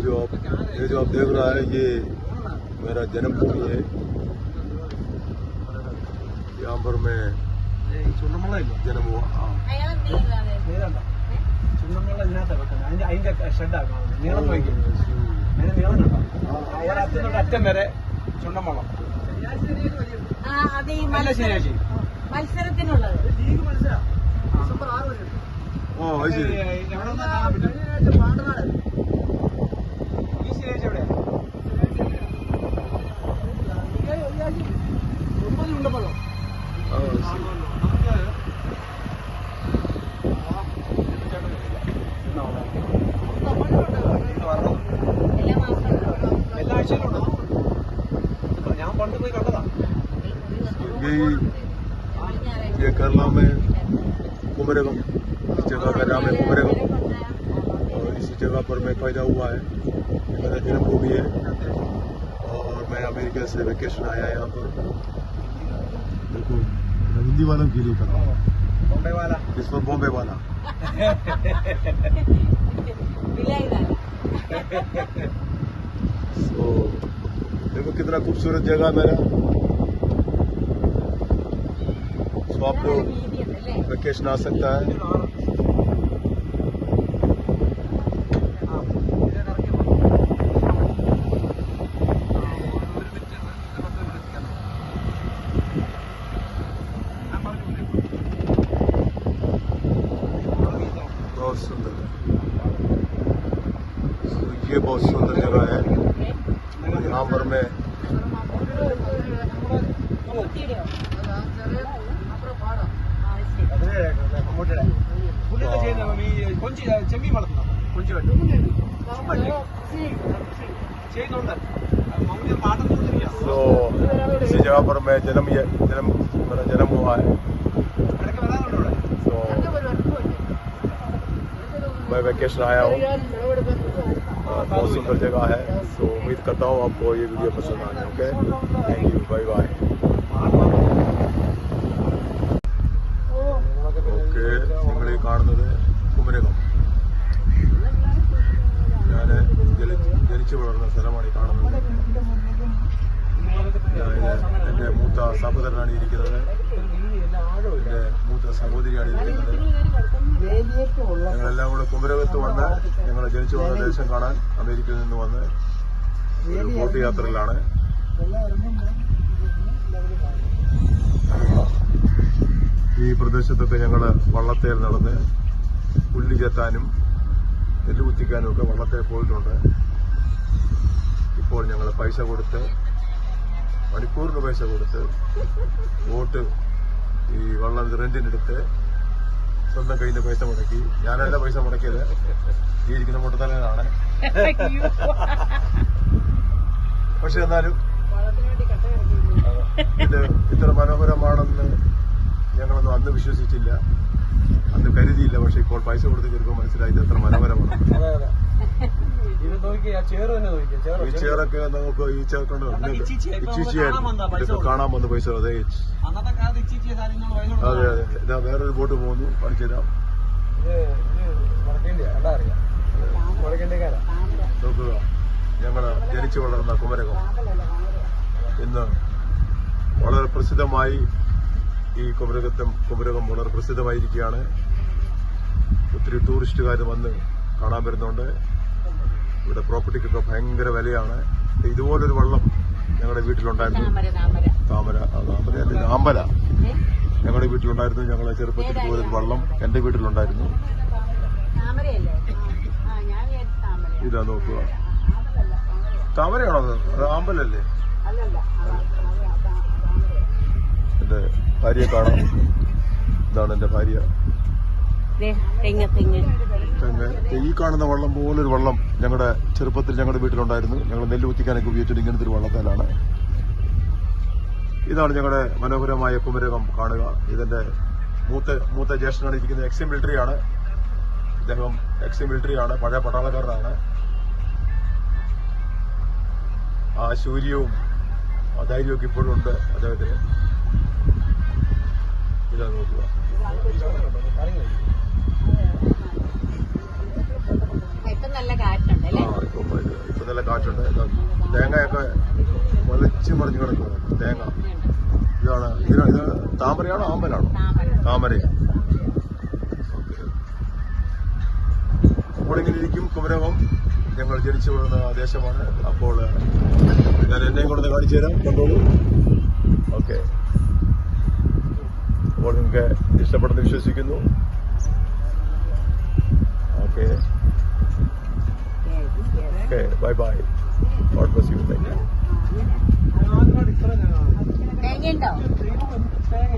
ये जो आप देख रहा है ये मेरा जन्मभूमि है। यहाँ पर मैं जन्म हुआ। അറ്റം വരെ ചുണ്ടൻവള്ളം മത്സരത്തിനുള്ളത്. ഓ അത് ശരി. എവിടെ കാണാൻ പറ്റും? ഈ സ്റ്റേജ് എവിടെയാ? ചുണ്ടൻവള്ളം എല്ലാ ആഴ്ചയിലും ഉണ്ടോ? ഞാൻ പണ്ട് പോയി കണ്ടതാ. ये केरला में कुमरेगम, इस जगह का नाम है कुमरेगम और इसी जगह पर मैं पैदा हुआ है। मेरा जन्मभूमि है और मैं अमेरिका से वेकेशन आया यहाँ पर। बिल्कुल मैं हिंदी वालों के लिए कर रहा हूँ, बॉम्बे वाला, इस पर बॉम्बे वाला। तो देखो कितना खूबसूरत जगह मेरा। तो आप लोग वेकेशन आ सकता है। बहुत सुंदर है, ये बहुत सुंदर जगह है। यहाँ पर मैं ചെമ്മീൻ വളർത്തുന്നു കൊഞ്ചുകെട്ട് ചെയ്യുന്നുണ്ട്. പാട്ടം കൊടുത്തിരിക്കുക. तो इसी जगह पर मैं मेरा जन्म हुआ है। ഇടയ്ക്ക് വരാനുണ്ടോ ഇവിടെ? तो मैं वेकेशन आया हूँ और बहुत सुंदर जगह है। तो उम्मीद करता हूँ आपको ये वीडियो पसंद आए। Okay, thank you, bye bye. Okay, നിങ്ങൾ ഈ കാണുന്നത് കുമരകം. ഞാൻ ജനിച്ചു വളർന്ന സ്ഥലമാണ് ഈ കാണുന്നത്. എൻ്റെ മൂത്ത സഹോദരനാണ് ഇരിക്കുന്നത്, എൻ്റെ മൂത്ത സഹോദരിയാണ് ഇരിക്കുന്നത്. ഞങ്ങളെല്ലാം കൂടെ കുമരകത്ത് വന്ന് ഞങ്ങൾ ജനിച്ചു വളർന്ന ദേശം കാണാൻ അമേരിക്കയിൽ നിന്ന് വന്ന് ഒരു ബോട്ട് യാത്രയിലാണ്. ഈ പ്രദേശത്തൊക്കെ ഞങ്ങൾ വള്ളത്തേൽ നടന്ന് പുല്ല് ചെത്താനും നെല്ല് കുത്തിക്കാനും ഒക്കെ വള്ളത്തേൽ പോയിട്ടുണ്ട്. ഇപ്പോൾ ഞങ്ങൾ പൈസ കൊടുത്ത്, മണിക്കൂറിന് പൈസ കൊടുത്ത് ബോട്ട് ഈ വള്ളം റെന്റിനെടുത്ത് സ്വന്തം കയ്യിൽ നിന്ന് പൈസ മുടക്കി. ഞാനല്ല പൈസ മുടക്കിയത്, ഈ ഇരിക്കുന്ന മുട്ടത്തലനാണ്. പക്ഷെ എന്നാലും ഇത് ഇത്ര മനോഹരമാണെന്ന് ഞങ്ങളൊന്നും അന്ന് വിശ്വസിച്ചില്ല, അന്ന് കരുതിയില്ല. പക്ഷെ ഇപ്പോൾ പൈസ കൊടുത്ത് ചെറുപ്പം മനസ്സിലായി ഇത് എത്ര മനോഹരമാണ്. ഈ ചെയറൊക്കെ നമുക്ക് ഈ ചേർക്കണ്ടോ ഇതൊക്കെ കാണാൻ വന്ന പൈസ. അതെ അതെ അതെ, ഇതാ വേറൊരു ബോട്ട് പോകുന്നു, കാണിച്ചു തരാം. നോക്കുക, ഞങ്ങള് ജനിച്ചു വളർന്ന കുമരകം ഇന്ന് വളരെ പ്രസിദ്ധമായി, ഈ കുമരകം വളരെ പ്രസിദ്ധമായിരിക്കുകയാണ്. ഒത്തിരി ടൂറിസ്റ്റുകാർ വന്ന് കാണാൻ വരുന്നുണ്ട്. ഇവിടെ പ്രോപ്പർട്ടിക്കൊക്കെ ഭയങ്കര വിലയാണ്. ഇതുപോലൊരു വള്ളം ഞങ്ങളുടെ വീട്ടിലുണ്ടായിരുന്നു. ആമ്പല ഞങ്ങളുടെ വീട്ടിലുണ്ടായിരുന്നു. ഞങ്ങളെ ചെറുപ്പത്തിൽ പോലൊരു വള്ളം എന്റെ വീട്ടിലുണ്ടായിരുന്നു. ഇതാ നോക്കുക, താമരയാണോ അത്? ആമ്പലല്ലേ? എന്റെ ഭാര്യയെ കാണാം. ഇതാണ് എന്റെ ഭാര്യ. ഈ കാണുന്ന വള്ളം പോലൊരു വള്ളം ഞങ്ങളുടെ ചെറുപ്പത്തിൽ ഞങ്ങളുടെ വീട്ടിലുണ്ടായിരുന്നു. ഞങ്ങൾ നെല്ല് കുത്തിക്കാനൊക്കെ ഉപയോഗിച്ചിട്ട് ഇങ്ങനത്തെ ഒരു വള്ളത്തേലാണ്. ഇതാണ് ഞങ്ങളുടെ മനോഹരമായ കുമരകം കാണുക. ഇതെന്റെ മൂത്ത ജ്യേഷ്ഠനാണ് ഇരിക്കുന്നത്. എക്സ് മിലിറ്ററി ആണ് അദ്ദേഹം. എക്സ് മിലിറ്ററി ആണ്, പഴയ പട്ടാളക്കാരനാണ്. ആ ശൗര്യവും ആ ധൈര്യമൊക്കെ ഇപ്പോഴും ഉണ്ട് അദ്ദേഹത്തിന്. ഇതാ നോക്കുക, നല്ല കാറ്റുണ്ട്. ഇപ്പൊ നല്ല കാറ്റുണ്ട്. തേങ്ങയൊക്കെ മുലച്ച് മറിഞ്ഞ് കിടക്കുന്നു. തേങ്ങ ഇത് താമരയാണോ ആമ്പലാണോ? താമരയാണ്. അപ്പോൾ ഇങ്ങനെ ഇരിക്കും കുമരകം. ഞങ്ങൾ ജനിച്ചു വളർന്ന ദേശമാണ്. അപ്പോൾ ഞാൻ എന്നെയും കൊണ്ടൊന്ന് കാണിച്ചു തരാം, കണ്ടോളൂ. ഓക്കെ, അപ്പോൾ നിങ്ങൾക്ക് ഇഷ്ടപ്പെടുന്ന വിശ്വസിക്കുന്നു. Okay okay, bye bye. God bless you. Thank you. ആദ്യമായിട്ട് ഇത്ര തേങ്ങയുണ്ടോ? തേങ്ങ